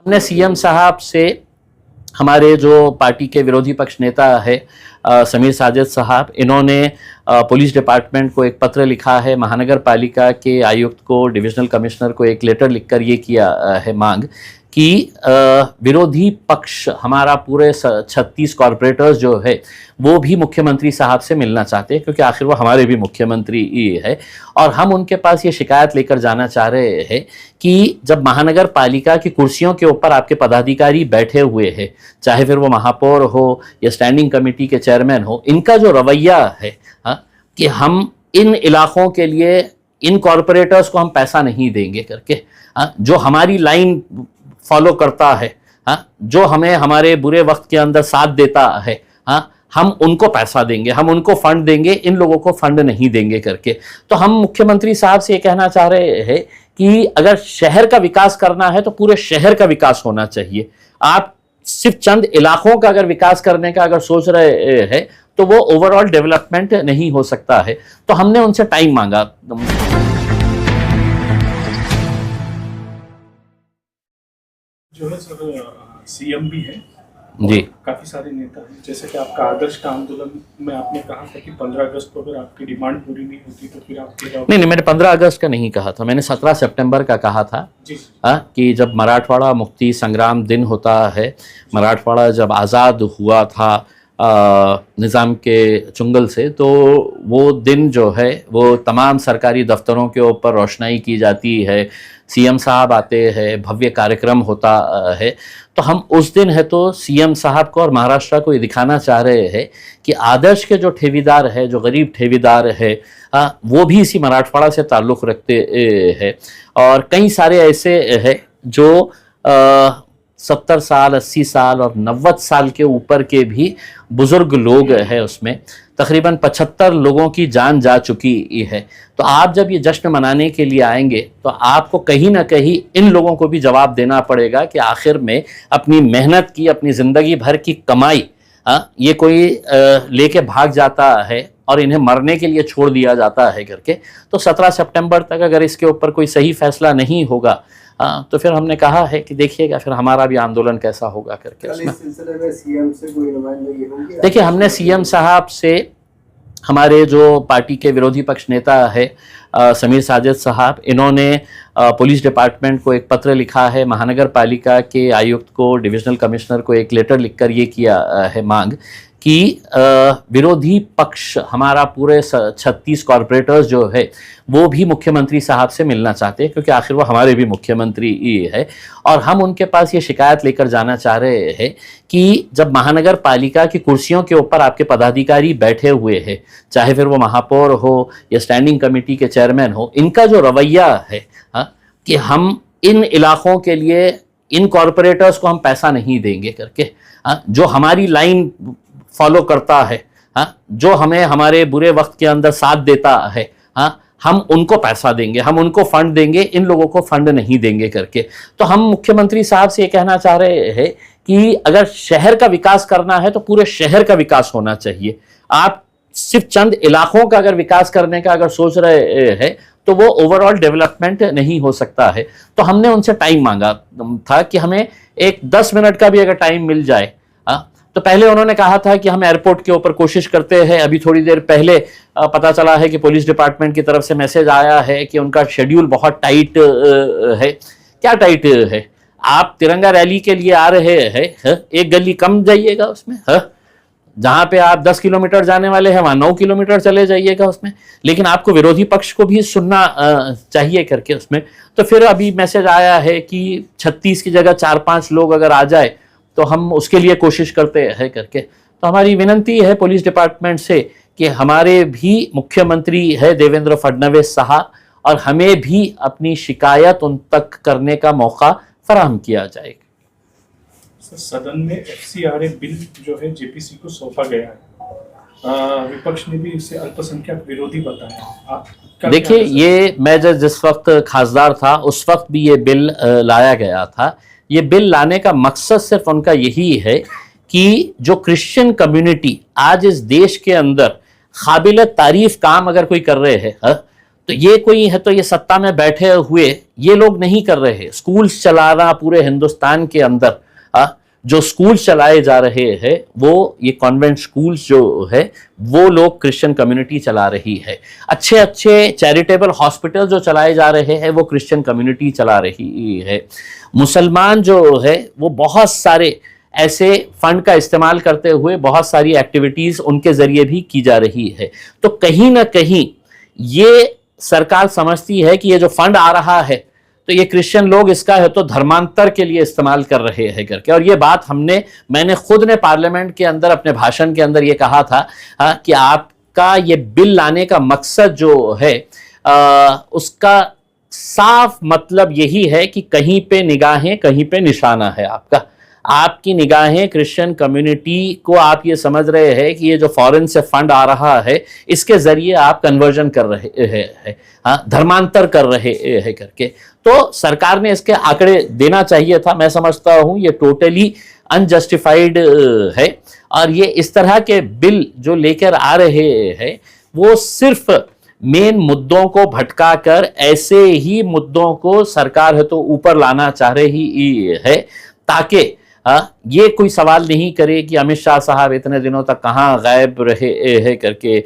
हमने सीएम साहब से हमारे जो पार्टी के विरोधी पक्ष नेता है समीर साजिद साहब, इन्होंने पुलिस डिपार्टमेंट को एक पत्र लिखा है, महानगर पालिका के आयुक्त को, डिविजनल कमिश्नर को एक लेटर लिखकर ये किया है मांग कि विरोधी पक्ष हमारा पूरे 36 कॉरपोरेटर्स जो है वो भी मुख्यमंत्री साहब से मिलना चाहते हैं, क्योंकि आखिर वो हमारे भी मुख्यमंत्री ही है। और हम उनके पास ये शिकायत लेकर जाना चाह रहे हैं कि जब महानगर पालिका की कुर्सियों के ऊपर आपके पदाधिकारी बैठे हुए हैं, चाहे फिर वो महापौर हो या स्टैंडिंग कमेटी के चेयरमैन हो, इनका जो रवैया है कि हम इन इलाकों के लिए इन कॉरपोरेटर्स को हम पैसा नहीं देंगे करके, जो हमारी लाइन फॉलो करता है, जो हमें हमारे बुरे वक्त के अंदर साथ देता है, हम उनको पैसा देंगे, हम उनको फंड देंगे, इन लोगों को फंड नहीं देंगे करके। तो हम मुख्यमंत्री साहब से ये कहना चाह रहे हैं कि अगर शहर का विकास करना है तो पूरे शहर का विकास होना चाहिए। आप सिर्फ चंद इलाकों का अगर विकास करने का अगर सोच रहे हैं तो वो ओवरऑल डेवलपमेंट नहीं हो सकता है। तो हमने उनसे टाइम मांगा। जो है सर, सीएम भी है जी, काफी सारे नेता हैं, जैसे कि आपका आदर्श का आंदोलन में आपने कहा था कि 15 अगस्त को अगर आपकी डिमांड पूरी नहीं होती तो फिर आप नहीं, मैंने 15 अगस्त का नहीं कहा था, मैंने 17 सितंबर का कहा था। जी कि जब मराठवाड़ा मुक्ति संग्राम दिन होता है, मराठवाड़ा जब आज़ाद हुआ था निज़ाम के चुंगल से, तो वो दिन जो है वो तमाम सरकारी दफ्तरों के ऊपर रोशनाई की जाती है, सीएम साहब आते हैं, भव्य कार्यक्रम होता है। तो हम उस दिन है तो सीएम साहब को और महाराष्ट्र को ये दिखाना चाह रहे हैं कि आदर्श के जो ठेवीदार है, जो गरीब ठेवीदार है, वो भी इसी मराठवाड़ा से ताल्लुक़ रखते हैं। और कई सारे ऐसे हैं जो 70 साल, 80 साल और 90 साल के ऊपर के भी बुज़ुर्ग लोग हैं उसमें। तकरीबन 75 लोगों की जान जा चुकी है। तो आप जब ये जश्न मनाने के लिए आएंगे तो आपको कहीं ना कहीं इन लोगों को भी जवाब देना पड़ेगा कि आखिर में अपनी मेहनत की, अपनी ज़िंदगी भर की कमाई ये कोई लेके भाग जाता है और इन्हें मरने के लिए छोड़ दिया जाता है करके। तो 17 सितंबर तक अगर इसके ऊपर कोई सही फैसला नहीं होगा तो फिर हमने कहा है कि देखिएगा फिर हमारा भी आंदोलन कैसा होगा करके। उसमें सीएम से कोई नुमाइंदगी होगी? देखिए, हमने सीएम साहब से हमारे जो पार्टी के विरोधी पक्ष नेता है समीर साजिद साहब, इन्होंने पुलिस डिपार्टमेंट को एक पत्र लिखा है, महानगर पालिका के आयुक्त को, डिविजनल कमिश्नर को एक लेटर लिखकर ये किया है मांग कि विरोधी पक्ष हमारा पूरे 36 कॉरपोरेटर्स जो है वो भी मुख्यमंत्री साहब से मिलना चाहते हैं, क्योंकि आखिर वो हमारे भी मुख्यमंत्री ही है। और हम उनके पास ये शिकायत लेकर जाना चाह रहे हैं कि जब महानगर पालिका की कुर्सियों के ऊपर आपके पदाधिकारी बैठे हुए हैं, चाहे फिर वो महापौर हो या स्टैंडिंग कमेटी के चेयरमैन हो, इनका जो रवैया है कि हम इन इलाकों के लिए इन कॉरपोरेटर्स को हम पैसा नहीं देंगे करके, जो हमारी लाइन फॉलो करता है, जो हमें हमारे बुरे वक्त के अंदर साथ देता है, हम उनको पैसा देंगे, हम उनको फंड देंगे, इन लोगों को फंड नहीं देंगे करके। तो हम मुख्यमंत्री साहब से ये कहना चाह रहे हैं कि अगर शहर का विकास करना है तो पूरे शहर का विकास होना चाहिए। आप सिर्फ चंद इलाकों का अगर विकास करने का अगर सोच रहे हैं तो वो ओवरऑल डेवलपमेंट नहीं हो सकता है। तो हमने उनसे टाइम मांगा था कि हमें एक 10 मिनट का भी अगर टाइम मिल जाए। तो पहले उन्होंने कहा था कि हम एयरपोर्ट के ऊपर कोशिश करते हैं। अभी थोड़ी देर पहले पता चला है कि पुलिस डिपार्टमेंट की तरफ से मैसेज आया है कि उनका शेड्यूल बहुत टाइट है। क्या टाइट है? आप तिरंगा रैली के लिए आ रहे हैं, एक गली कम जाइएगा उसमें, जहाँ पे आप 10 किलोमीटर जाने वाले हैं वहाँ 9 किलोमीटर चले जाइएगा उसमें। लेकिन आपको विरोधी पक्ष को भी सुनना चाहिए करके उसमें। तो फिर अभी मैसेज आया है कि 36 की जगह 4-5 लोग अगर आ जाए तो हम उसके लिए कोशिश करते हैं करके। तो हमारी विनंती है पुलिस डिपार्टमेंट से कि हमारे भी मुख्यमंत्री है देवेंद्र फडणवीस साहब, और हमें भी अपनी शिकायत उन तक करने का मौका फराहम किया जाएगा। सदन में FCRA बिल जो है जेपीसी को सौंपा गया है, विपक्ष ने भी इसे अल्पसंख्यक विरोधी बताया। देखिए, ये मैं जिस वक्त खासदार था उस वक्त भी ये बिल लाया गया था। ये बिल लाने का मकसद सिर्फ उनका यही है कि जो क्रिश्चियन कम्युनिटी आज इस देश के अंदर काबिल तारीफ काम अगर कोई कर रहे हैं तो ये कोई है तो ये सत्ता में बैठे हुए ये लोग नहीं कर रहे। स्कूल्स चलाना पूरे हिंदुस्तान के अंदर जो स्कूल चलाए जा रहे हैं वो ये कॉन्वेंट स्कूल्स जो है वो लोग क्रिश्चियन कम्युनिटी चला रही है। अच्छे अच्छे चैरिटेबल हॉस्पिटल जो चलाए जा रहे हैं वो क्रिश्चियन कम्युनिटी चला रही है। मुसलमान जो है वो बहुत सारे ऐसे फंड का इस्तेमाल करते हुए बहुत सारी एक्टिविटीज उनके जरिए भी की जा रही है। तो कहीं ना कहीं ये सरकार समझती है कि ये जो फंड आ रहा है तो ये क्रिश्चियन लोग इसका है तो धर्मांतर के लिए इस्तेमाल कर रहे हैं करके। और ये बात मैंने खुद ने पार्लियामेंट के अंदर अपने भाषण के अंदर ये कहा था कि आपका ये बिल लाने का मकसद जो है उसका साफ मतलब यही है कि कहीं पे निगाहें कहीं पे निशाना है आपका। आपकी निगाहें क्रिश्चियन कम्युनिटी को आप ये समझ रहे हैं कि ये जो फॉरेन से फंड आ रहा है इसके जरिए आप कन्वर्जन कर रहे हैं, धर्मांतर कर रहे हैं करके। तो सरकार ने इसके आंकड़े देना चाहिए था। मैं समझता हूं ये टोटली अनजस्टिफाइड है। और ये इस तरह के बिल जो लेकर आ रहे हैं वो सिर्फ मेन मुद्दों को भटकाकर ऐसे ही मुद्दों को सरकार है तो ऊपर लाना चाह रही है ताकि ये कोई सवाल नहीं करे कि अमित शाह साहब इतने दिनों तक कहाँ गायब रहे हैं करके।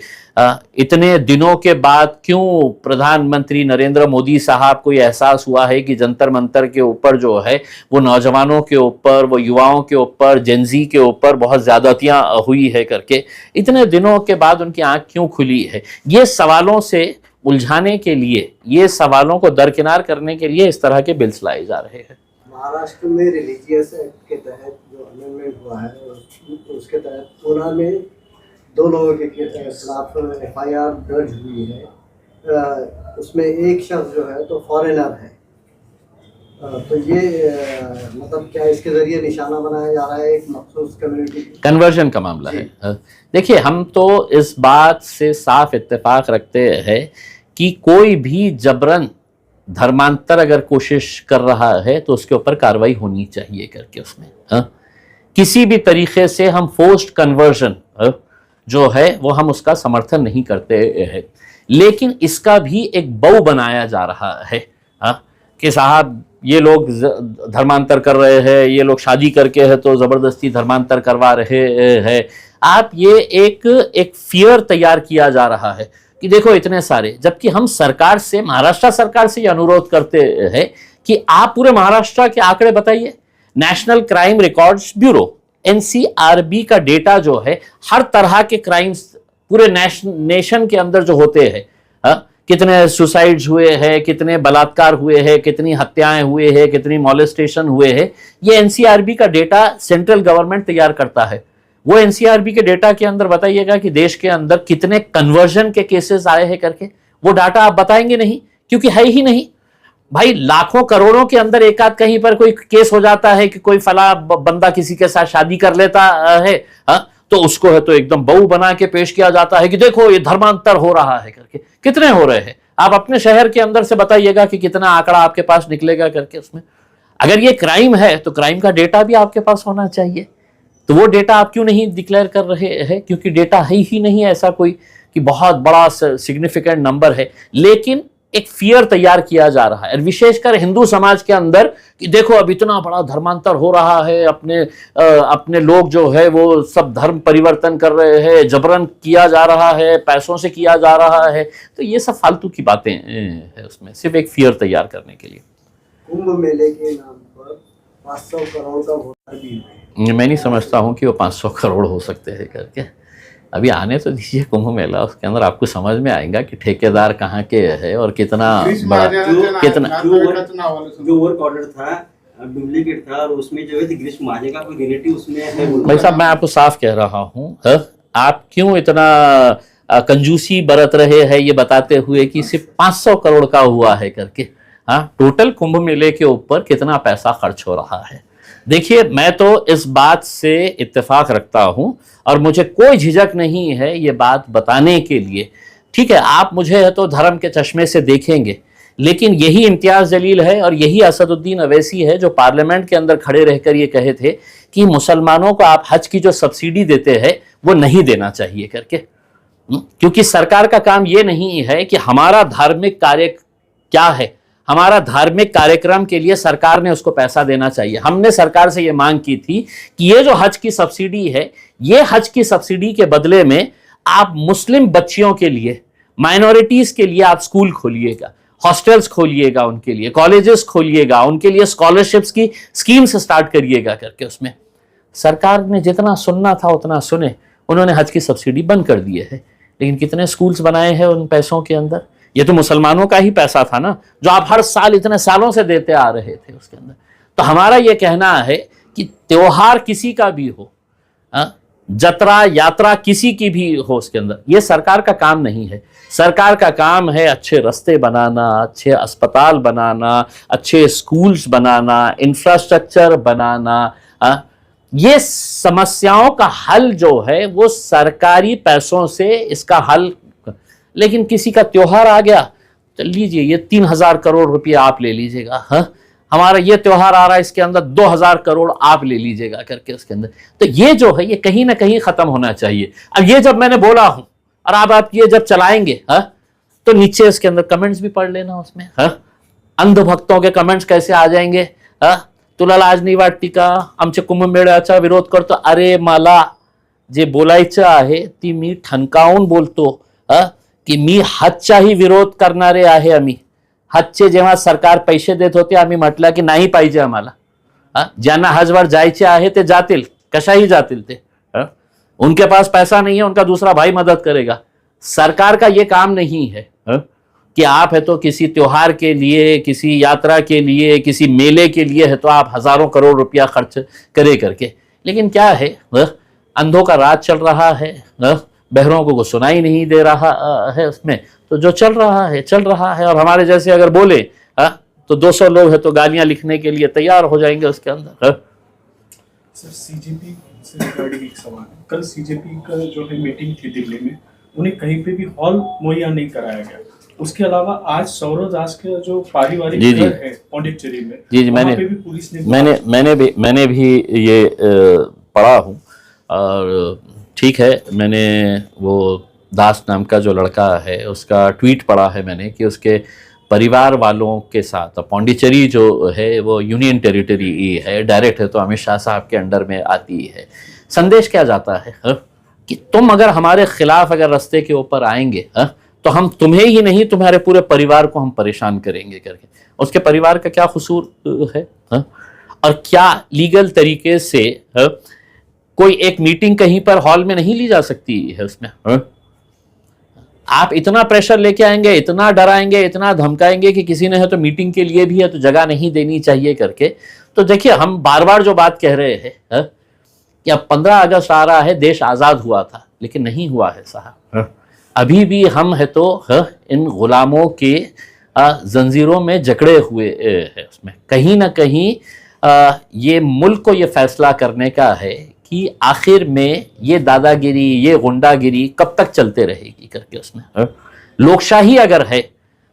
इतने दिनों के बाद क्यों प्रधानमंत्री नरेंद्र मोदी साहब को ये एहसास हुआ है कि जंतर मंतर के ऊपर जो है वो नौजवानों के ऊपर, वो युवाओं के ऊपर, जेनजी के ऊपर बहुत ज्यादतियां हुई है करके। इतने दिनों के बाद उनकी आंख क्यों खुली है? ये सवालों से उलझाने के लिए, ये सवालों को दरकिनार करने के लिए इस तरह के बिल्स लाए जा रहे हैं। महाराष्ट्र में रिलीजियस एक्ट के तहत जो अमेंडमेंट हुआ है उसके तहत पुणे में 2 लोगों के खिलाफ FIR दर्ज हुई है। उसमें एक शख्स जो है तो फॉरेनर है। तो ये मतलब क्या इसके जरिए निशाना बनाया जा रहा है एक मखसूस कम्युनिटी? कन्वर्जन का मामला है। देखिए, हम तो इस बात से साफ इत्तेफाक रखते हैं कि कोई भी जबरन धर्मांतर अगर कोशिश कर रहा है तो उसके ऊपर कार्रवाई होनी चाहिए करके उसमें। किसी भी तरीके से हम फोर्स्ड कन्वर्जन जो है वो हम उसका समर्थन नहीं करते हैं। लेकिन इसका भी एक बऊ बनाया जा रहा है कि साहब ये लोग धर्मांतर कर रहे हैं, ये लोग शादी करके है तो जबरदस्ती धर्मांतर करवा रहे हैं। आप ये एक फियर तैयार किया जा रहा है कि देखो इतने सारे, जबकि हम सरकार से, महाराष्ट्र सरकार से ये अनुरोध करते हैं कि आप पूरे महाराष्ट्र के आंकड़े बताइए। National crime records bureau NCRB का डेटा जो है हर तरह के क्राइम्स पूरे नेशन के अंदर जो होते हैं, कितने सुसाइड्स हुए हैं, कितने बलात्कार हुए हैं, कितनी हत्याएं हुए हैं, कितनी मॉलेस्टेशन हुए हैं, ये NCRB का डेटा सेंट्रल गवर्नमेंट तैयार करता है। वो NCRB के डेटा के अंदर बताइएगा कि देश के अंदर कितने कन्वर्जन के केसेस आए हैं करके। वो डाटा आप बताएंगे नहीं, क्योंकि है ही नहीं। भाई लाखों करोड़ों के अंदर एक आध कहीं पर कोई केस हो जाता है कि कोई फला बंदा किसी के साथ शादी कर लेता है, तो उसको है तो एकदम बहू बना के पेश किया जाता है कि देखो ये धर्मांतर हो रहा है करके। कितने हो रहे हैं? आप अपने शहर के अंदर से बताइएगा कि कितना आंकड़ा आपके पास निकलेगा करके उसमें। अगर ये क्राइम है तो क्राइम का डेटा भी आपके पास होना चाहिए। तो वो डेटा आप क्यों नहीं डिक्लेयर कर रहे हैं? क्योंकि डेटा है ही नहीं ऐसा कोई कि बहुत बड़ा सिग्निफिकेंट नंबर है। लेकिन एक फियर तैयार किया जा रहा है, और विशेषकर हिंदू समाज के अंदर कि देखो अब इतना बड़ा धर्मांतर हो रहा है, अपने लोग जो है वो सब धर्म परिवर्तन कर रहे हैं, जबरन किया जा रहा है, पैसों से किया जा रहा है। तो ये सब फालतू की बातें हैं उसमें, सिर्फ एक फियर तैयार करने के लिए। कुंभ मेले के नाम पर 500 करोड़ का घोटाला भी है। मैं नहीं समझता हूँ कि वो 500 करोड़ हो सकते हैं करके। अभी आने तो दीजिए कुंभ मेला, उसके अंदर आपको समझ में आएगा कि ठेकेदार कहाँ के है और कितना बड़ा, कितना जो वर्क ऑर्डर था डुप्लीकेट था, और उसमें जो है गिरीश महाजन का कोई रिलेटिव उसमें है। भाई साहब मैं आपको साफ कह रहा हूँ, आप क्यों इतना कंजूसी बरत रहे हैं ये बताते हुए कि सिर्फ 500 करोड़ का हुआ है करके। टोटल कुंभ मेले के ऊपर कितना पैसा खर्च हो रहा है। देखिए, मैं तो इस बात से इत्तेफाक रखता हूं और मुझे कोई झिझक नहीं है ये बात बताने के लिए। ठीक है, आप मुझे है तो धर्म के चश्मे से देखेंगे, लेकिन यही इम्तियाज जलील है और यही असदुद्दीन अवैसी है जो पार्लियामेंट के अंदर खड़े रहकर ये कहे थे कि मुसलमानों को आप हज की जो सब्सिडी देते हैं वो नहीं देना चाहिए करके। क्योंकि सरकार का काम यह नहीं है कि हमारा धार्मिक कार्य क्या है, हमारा धार्मिक कार्यक्रम के लिए सरकार ने उसको पैसा देना चाहिए। हमने सरकार से यह मांग की थी कि ये जो हज की सब्सिडी है, ये हज की सब्सिडी के बदले में आप मुस्लिम बच्चियों के लिए, माइनॉरिटीज के लिए आप स्कूल खोलिएगा, हॉस्टल्स खोलिएगा, उनके लिए कॉलेजेस खोलिएगा, उनके लिए स्कॉलरशिप्स की स्कीम्स स्टार्ट करिएगा करके। उसमें सरकार ने जितना सुनना था उतना सुने, उन्होंने हज की सब्सिडी बंद कर दी है। लेकिन कितने स्कूल्स बनाए हैं उन पैसों के अंदर? ये तो मुसलमानों का ही पैसा था ना, जो आप हर साल इतने सालों से देते आ रहे थे उसके अंदर। तो हमारा ये कहना है कि त्योहार किसी का भी हो, जतरा यात्रा किसी की भी हो, उसके अंदर ये सरकार का काम नहीं है। सरकार का काम है अच्छे रास्ते बनाना, अच्छे अस्पताल बनाना, अच्छे स्कूल्स बनाना, इंफ्रास्ट्रक्चर बनाना। ये समस्याओं का हल जो है वो सरकारी पैसों से इसका हल। लेकिन किसी का त्योहार आ गया, तो लीजिए ये 3,000 करोड़ रुपया आप ले लीजिएगा, हमारा ये त्योहार आ रहा है इसके अंदर 2,000 करोड़ आप ले लीजिएगा करके उसके अंदर। तो ये जो है ये कहीं ना कहीं खत्म होना चाहिए। अब ये जब मैंने बोला हूं और आप ये जब चलाएंगे तो नीचे इसके अंदर कमेंट्स भी पढ़ लेना उसमें। अंधभक्तों के कमेंट्स कैसे आ जाएंगे, तुला लाज नाही वाटती का, आमच्या कुंभमेळ्याचा विरोध करतो। अरे मला जे बोलायचं आहे ती मी ठणकावून बोलतो की मी हजचाही विरोध करणारे आहे। आम्ही हजचे जेव्हा सरकार पैसे देत होते आम्ही म्हटलं की नाही पाहिजे आम्हाला, ज्यांना हजवर जायचे आहे ते जातील, कशाही जातील ते, उनके पास पैसा नहीं है, उनका दूसरा भाई मदद करेगा। सरकार का ये काम नहीं है कि आप है तो किसी त्योहार के लिए, किसी यात्रा के लिए, किसी मेले के लिए है तो आप हजारों करोड़ रुपया खर्च करे करके। लेकिन क्या है, अंधों का राज चल रहा है, बहरों को सुनाई नहीं दे रहा है उसमें। तो जो चल रहा है और हमारे जैसे अगर बोले तो 200 लोग है तो गालियां लिखने के लिए तैयार हो जाएंगे उसके अंदर। सर सीजेपी से रिगार्डिंग एक सवाल है। कल सीजेपी का जो है मीटिंग थी दिल्ली में, उन्हें कहीं पे भी हॉल मुहैया नहीं कराया गया। उसके अलावा आज सौरव दास के जो पारिवारिक घर है पौंडीचेरी में, जी वहाँ पे भी पुलिस ने मैंने भी ये पढ़ा हूँ। और ठीक है, मैंने वो दास नाम का जो लड़का है उसका ट्वीट पढ़ा है मैंने कि उसके परिवार वालों के साथ, पौंडीचेरी जो है वो यूनियन टेरिटरी है, डायरेक्ट है तो अमित शाह साहब के अंडर में आती है। संदेश क्या जाता है कि तुम अगर हमारे खिलाफ अगर रास्ते के ऊपर आएंगे तो हम तुम्हें ही नहीं तुम्हारे पूरे परिवार को हम परेशान करेंगे करके। उसके परिवार का क्या कसूर है और क्या लीगल तरीके से कोई एक मीटिंग कहीं पर हॉल में नहीं ली जा सकती है उसमें? आप इतना प्रेशर लेके आएंगे, इतना डराएंगे, इतना धमकाएंगे कि किसी ने है तो मीटिंग के लिए भी है तो जगह नहीं देनी चाहिए करके। तो देखिए, हम बार बार जो बात कह रहे हैं कि अब 15 अगस्त आ रहा है, देश आज़ाद हुआ था, लेकिन नहीं हुआ है साहब। अभी भी हम है तो इन गुलामों के जंजीरों में जकड़े हुए हैं उसमें। कहीं ना कहीं ये मुल्क को ये फैसला करने का है कि आखिर में ये दादागिरी, ये गुंडागिरी कब तक चलते रहेगी करके उसमें। लोकशाही अगर है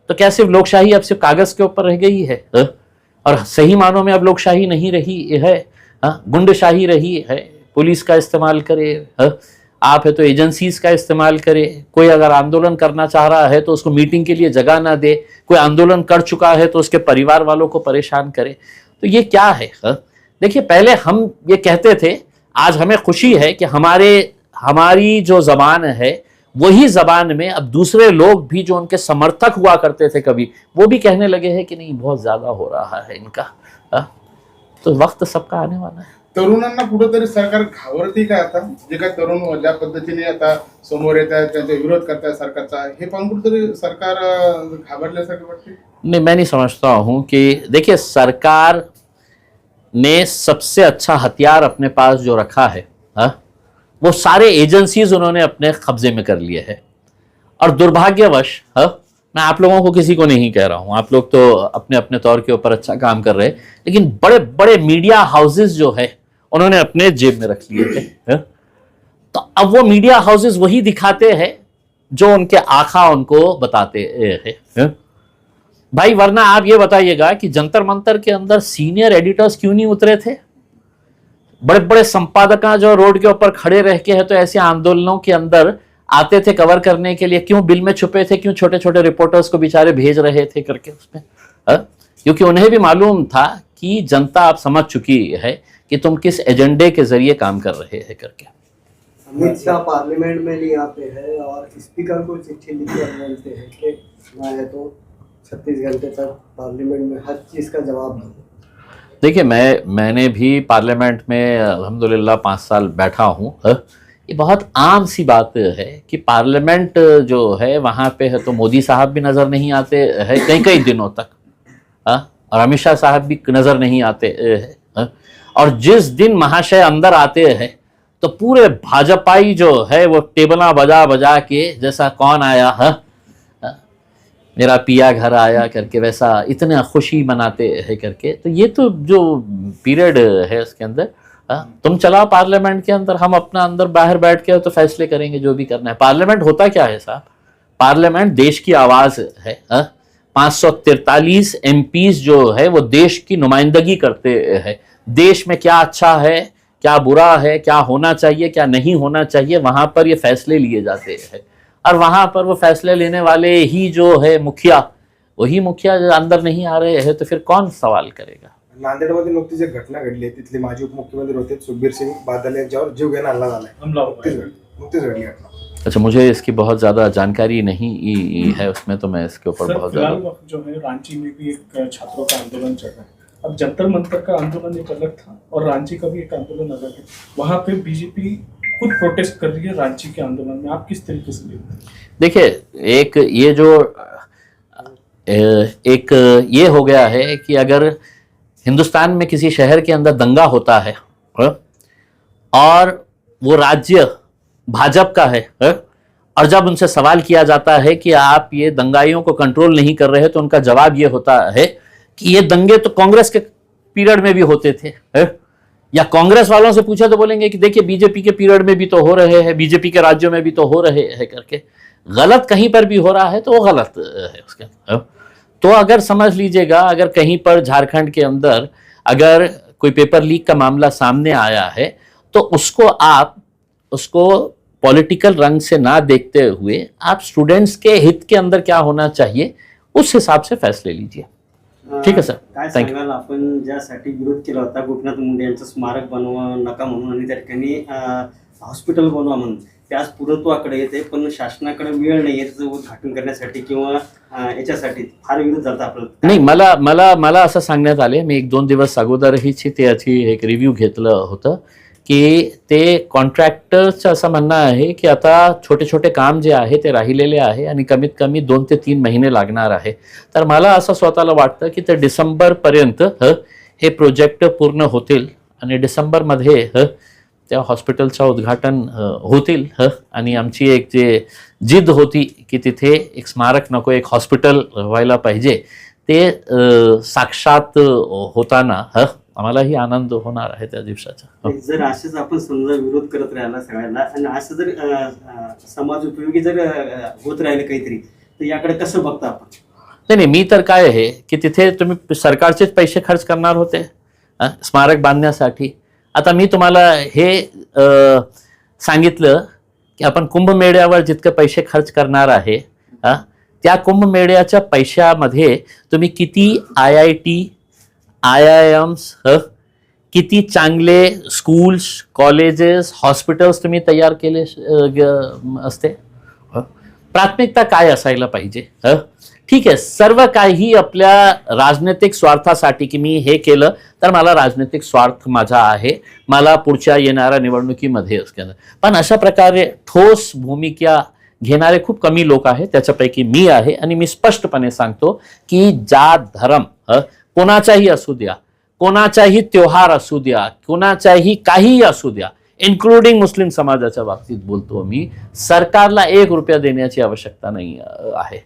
तो क्या सिर्फ लोकशाही अब सिर्फ कागज के ऊपर रह गई है और सही मानों में अब लोकशाही नहीं रही है, गुंडशाही रही है। पुलिस का इस्तेमाल करे, आप है तो एजेंसीज का इस्तेमाल करे। कोई अगर आंदोलन करना चाह रहा है तो उसको मीटिंग के लिए जगह ना दे, कोई आंदोलन कर चुका है तो उसके परिवार वालों को परेशान करे। तो ये क्या है? देखिए, पहले हम ये कहते थे, आज हमें खुशी है कि हमारी जो जबान है वही जबान में अब दूसरे लोग भी जो उनके समर्थक हुआ करते थे कभी, वो भी कहने लगे हैं कि नहीं, बहुत ज्यादा हो रहा है इनका। तो वक्त सबका आने वाला है। तरुणांना कुठेतरी सरकार घाबरते का? आता जे काय तरुण ज्या पद्धतीने आता समोर येत आहेत, त्यांचा विरोध करताय सरकारचा, हे पाहून कुठेतरी सरकार घाबरल्यासारखं वाटते? नहीं, मैं नहीं समझता हूँ कि देखिए, सरकार ने सबसे अच्छा हथियार अपने पास जो रखा है वो सारे एजेंसीज उन्होंने अपने कब्जे में कर लिए हैं। और दुर्भाग्यवश मैं आप लोगों को किसी को नहीं कह रहा हूँ, आप लोग तो अपने अपने तौर के ऊपर अच्छा काम कर रहे हैं, लेकिन बड़े बड़े मीडिया हाउसेस जो है उन्होंने अपने जेब में रख लिए थे। तो अब वो मीडिया हाउसेस वही दिखाते हैं जो उनके आका उनको बताते हैं भाई। वरना आप ये बताइएगा कि जंतर मंतर के अंदर सीनियर एडिटर्स क्यों नहीं उतरे थे? बड़े बड़े संपादक जो रोड के ऊपर खड़े रह के है तो ऐसे आंदोलनों के अंदर आते थे कवर करने के लिए, क्यों बिल में छुपे थे, क्यों छोटे छोटे रिपोर्टर्स को बेचारे भेज रहे थे करके उसमें, क्योंकि उन्हें भी मालूम था कि जनता आप समझ चुकी है कि तुम किस एजेंडे के जरिए काम कर रहे हैं करके। अमित शाह पार्लियामेंट में नहीं आते हैं और स्पीकर को चिट्ठी लिखकर बोलते हैं कि मैं तो 36 घंटे तक पार्लियामेंट में हर चीज़ का जवाब दूँ। देखिए, मैंने भी पार्लियामेंट में अल्हम्दुलिल्लाह 5 साल बैठा हूँ। ये बहुत आम सी बात है कि पार्लियामेंट जो है वहाँ पे है तो मोदी साहब भी नज़र नहीं आते हैं कई कई दिनों तक, और अमित शाह साहब भी नज़र नहीं आते हैं, और जिस दिन महाशय अंदर आते हैं तो पूरे भाजपाई जो है वो टेबला बजा बजा के, जैसा कौन आया है मेरा पिया घर आया करके, वैसा इतना खुशी मनाते हैं करके। तो ये तो जो पीरियड है उसके अंदर तुम चलाओ पार्लियामेंट के अंदर, हम अपना अंदर बाहर बैठ के तो फैसले करेंगे जो भी करना है। पार्लियामेंट होता क्या है साहब? पार्लियामेंट देश की आवाज़ है। 543 एमपीज जो है वो देश की नुमाइंदगी करते हैं। देश में क्या अच्छा है, क्या बुरा है, क्या होना चाहिए, क्या नहीं होना चाहिए, वहाँ पर ये फैसले लिए जाते हैं। और वहाँ पर वो फैसले लेने वाले ही जो है मुखिया, वही मुखिया जो अंदर नहीं आ रहे हैं तो फिर कौन सवाल करेगा? नांदेडमध्ये नुकतीच एक घटना घडली आहे. तिथले माजी उपमुख्यमंत्री होते सुखबीर सिंग बादल यांच्यावर जीवघेणा हल्ला झालाय. नुकतीच घडली घटना. अच्छा, मुझे इसकी बहुत ज़्यादा जानकारी नहीं है उसमें, तो मैं इसके ऊपर बहुत ज़्यादा। फिलहाल जो है रांची में भी एक छात्रों का आंदोलन चल रहा है। अब जंतर मंतर का आंदोलन एक अलग था और रांची का भी एक आंदोलन अलग है। वहाँ पे बीजेपी खुद प्रोटेस्ट कर रही है रांची के आंदोलन में, आप किस तरीके से देखते हैं? देखिए, एक ये जो एक ये हो गया है कि अगर हिंदुस्तान में किसी शहर के अंदर दंगा होता है और वो राज्य भाजपा का है, और जब उनसे सवाल किया जाता है कि आप ये दंगाइयों को कंट्रोल नहीं कर रहे, तो उनका जवाब ये होता है कि ये दंगे तो कांग्रेस के पीरियड में भी होते थे, या कांग्रेस वालों से पूछा तो बोलेंगे कि देखिए बीजेपी के पीरियड में भी तो हो रहे हैं, बीजेपी के राज्यों में भी तो हो रहे हैं करके। गलत कहीं पर भी हो रहा है तो वो गलत है उसके। तो अगर समझ लीजिएगा, अगर कहीं पर झारखंड के अंदर अगर कोई पेपर लीक का मामला सामने आया है तो उसको पॉलिटिकल रंग से ना देखते हुए आप स्टूडेंट्स के हित के अंदर क्या होना चाहिए उस हिसाब से फैसले लीजिए। ठीक है सर, काय थँक्यू। सांगाल आपण ज्यासाठी विरोध केला होता गोपीनाथ मुंडे यांचं स्मारक बनवा नका म्हणून आणि त्या ठिकाणी हॉस्पिटल बनवा म्हणून, त्याच पूर्णत्वाकडे येते पण शासनाकडे वेळ नाही आहे त्याचं उद्घाटन करण्यासाठी किंवा याच्यासाठी फार विरोध झाला आपल्याला. नाही, मला असं सांगण्यात आले, मी 1-2 दिवस अगोदरही त्याची एक रिव्ह्यू घेतलं होतं की ते कॉन्ट्रॅक्टरचं असं म्हणणं आहे की आता छोटे छोटे काम जे आहे ते राहिलेले आहे आणि कमीत कमी 2 ते 3 महिने लागणार आहे. तर मला असं स्वतःला वाटतं की ते डिसेंबरपर्यंत हे प्रोजेक्ट पूर्ण होतील आणि डिसेंबरमध्ये त्या हॉस्पिटलचं उद्घाटन होतील. आणि आमची एक जे जिद्द होती की तिथे एक स्मारक नको, एक हॉस्पिटल व्हायला पाहिजे, ते साक्षात होताना आम्हालाही आनंद होणार आहे त्या दिवसाचा. जर असेच आपण समजा विरोध करत राहिला सगळ्यांना आणि असं जर समाज उपयोगी जर होत राहिले काहीतरी, तर याकडे कसं बघता आपण? नाही, मी तर काय आहे की तिथे तुम्ही सरकारचेच पैसे खर्च करणार होते स्मारक बांधण्यासाठी. आता मी तुम्हाला हे सांगितलं की आपण कुंभमेळ्यावर जितके पैसे खर्च करणार आहे, त्या कुंभमेळ्याच्या पैशामध्ये तुम्ही किती IIT, IIMs, किती चांगले स्कूल्स, कॉलेजेस, हॉस्पिटल्स तुम्ही तयार केले असते. प्राथमिकता काय असायला पाहिजे? ठीक आहे, सर्व काही आपल्या राजनैतिक स्वार्थासाठी की मी हे केलं तर मला राजनैतिक स्वार्थ माझा आहे, मला पुढच्या येणाऱ्या निवडणुकीमध्ये असं, पण अशा प्रकारे ठोस भूमिका घेणारे खूप कमी लोक आहेत, त्याच्यापैकी मी आहे. आणि मी स्पष्टपणे सांगतो की जात धर्म कोणाचाही असू द्या, कोणाचाही त्योहार असू द्या, कोणाचाही काहीही असू द्या, इन्क्लुडिंग मुस्लिम समाजाच्या बाबतीत बोलतो मी, सरकारला 1 रुपया देण्याची आवश्यकता नाही आहे.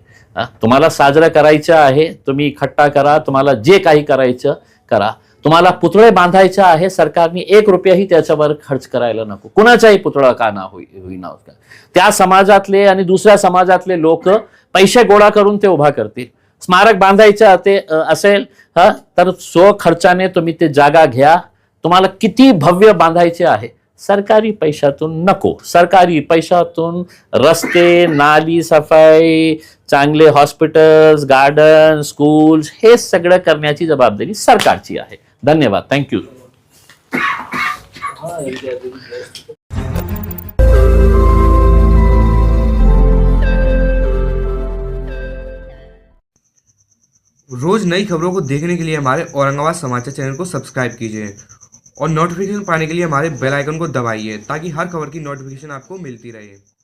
तुम्हाला साजरं करायचं आहे, तुम्ही इकट्ठा करा, तुम्हाला जे काही करायचं करा. तुम्हाला पुतळे बांधायचे आहे, सरकारने 1 रुपयाही त्याच्यावर खर्च करायला नको. कुणाचाही पुतळा का ना होईना, त्या समाजातले आणि दुसऱ्या समाजातले लोक पैसे गोळा करून ते उभा करतील. स्मारक बांधायचं ते असेल तर खर्चाने तुम्ही ते जागा घ्या. तुम्हाला किती भव्य बांधायचे आहे, सरकारी पैशातून नको. सरकारी पैशातून रस्ते, नाली सफाई, चांगले हॉस्पिटल्स, गार्डन, स्कूल्स हे सगळं करण्याची जबाबदारी सरकारची आहे. धन्यवाद. थँक्यू. रोज नई खबरों को देखने के लिए हमारे औरंगाबाद समाचार चैनल को सब्सक्राइब कीजिए और नोटिफिकेशन पाने के लिए हमारे बेल आइकन को दबाइए ताकि हर खबर की नोटिफिकेशन आपको मिलती रहे.